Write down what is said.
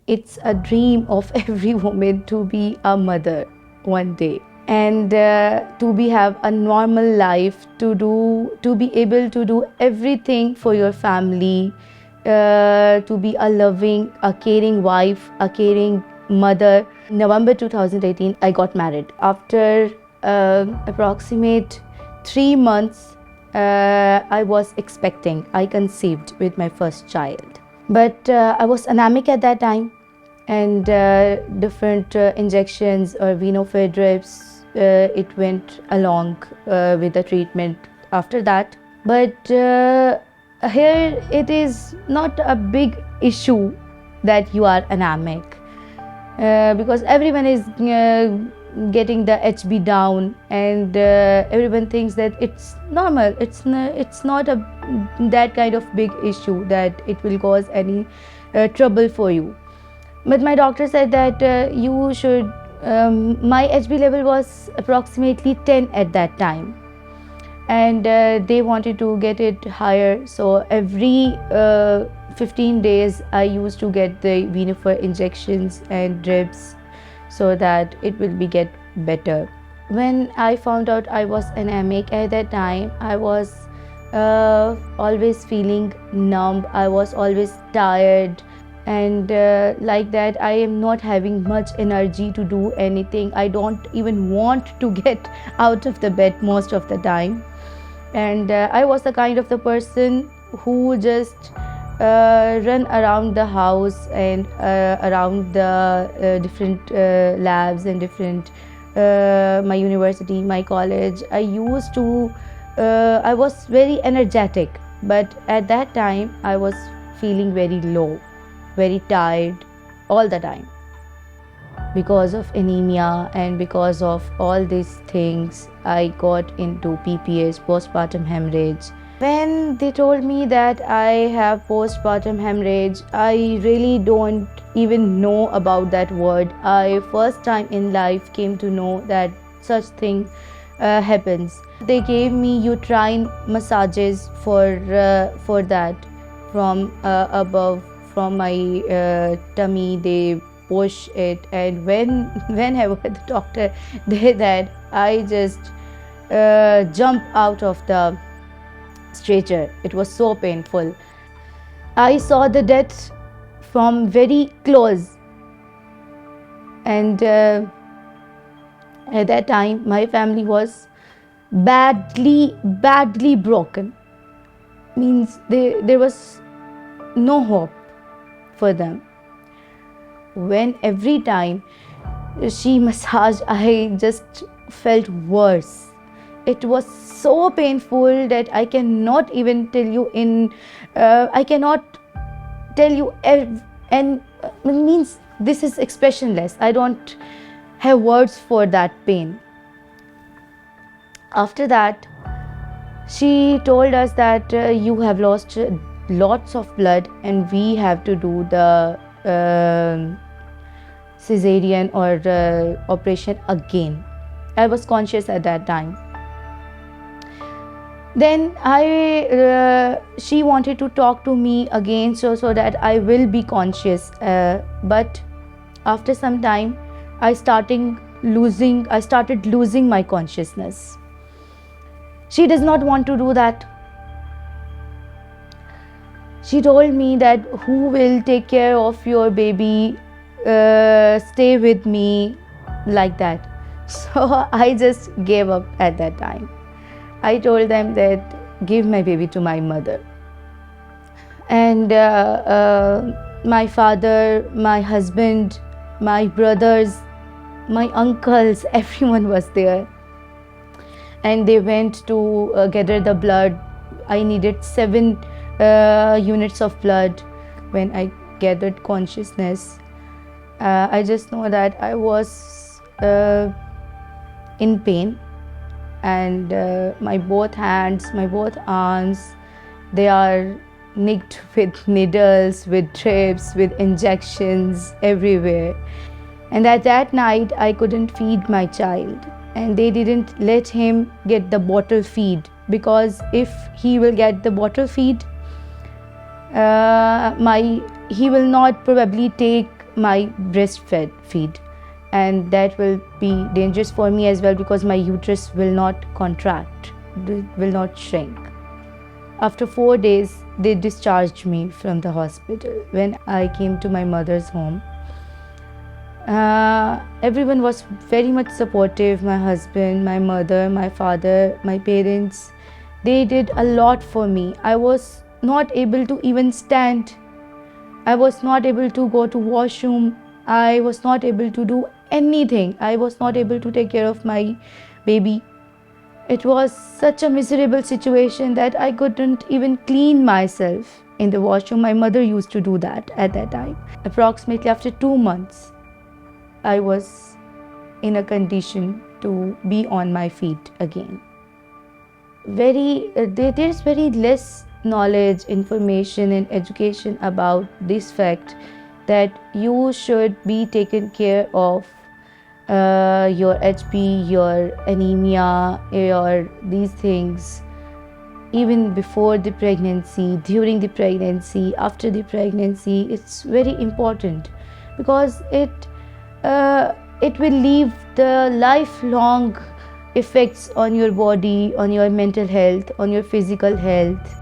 It's a dream of every woman to be a mother one day, and to be have a normal life, to be able to do everything for your family, to be a loving, a caring wife, a caring mother. November 2018, I got married. After approximate 3 months, I was expecting. I conceived with my first child, but I was anemic at that time, and different injections or venofed drips, it went along with the treatment after that. But here it is not a big issue that you are anemic, because everyone is getting the HB down, and everyone thinks that it's normal. It's not a that kind of big issue that it will cause any trouble for you. But my doctor said that you should. My HB level was approximately 10 at that time, and they wanted to get it higher. So every 15 days, I used to get the Venofer injections and drips so that it will be get better. When I found out I was anemic at that time, I was always feeling numb. I was always tired, and like that, I am not having much energy to do anything. I don't even want to get out of the bed most of the time, and I was the kind of the person who just run around the house and around the different labs and different my university, my college. I was very energetic, but at that time I was feeling very low, very tired all the time because of anemia, and because of all these things I got into PPH, postpartum hemorrhage. When they told me that I have postpartum hemorrhage, I really don't even know about that word. I first time in life came to know that such thing happens. They gave me uterine massages for that from above, from my tummy. They push it, and whenever the doctor did that, I just jump out of the stretcher. It was so painful. I saw the death from very close, and at that time my family was badly broken. Means there was no hope for them. When every time she massaged, I just felt worse. It was so painful that I cannot even tell you I cannot tell you, and means this is expressionless. I don't have words for that pain. After that, she told us that you have lost lots of blood, and we have to do the cesarean or operation again. I was conscious at that time. Then she wanted to talk to me again, so that I will be conscious. But after some time, I started losing my consciousness. She does not want to do that. She told me that who will take care of your baby, stay with me, like that. So I just gave up at that time. I told them that give my baby to my mother. And my father, my husband, my brothers, my uncles, everyone was there. And they went to gather the blood. I needed 7 units of blood. When I gathered consciousness, I just know that I was in pain, and my both hands, my both arms, they are nicked with needles, with drips, with injections everywhere. And at that night, I couldn't feed my child, and they didn't let him get the bottle feed, because if he will get the bottle feed, he will not probably take my breastfed feed, and that will be dangerous for me as well, because my uterus will not contract, will not shrink. After 4 days, they discharged me from the hospital. When I came to my mother's home, everyone was very much supportive. My husband, my mother, my father, my parents, they did a lot for me. I was not able to even stand. I was not able to go to washroom. I was not able to do anything. I was not able to take care of my baby. It was such a miserable situation that I couldn't even clean myself in the washroom. My mother used to do that at that time. Approximately after 2 months, I was in a condition to be on my feet again. There's very less knowledge, information, and education about this fact that you should be taken care of your HP, your anemia, your these things even before the pregnancy, during the pregnancy, after the pregnancy. It's very important because it will leave the lifelong effects on your body, on your mental health, on your physical health.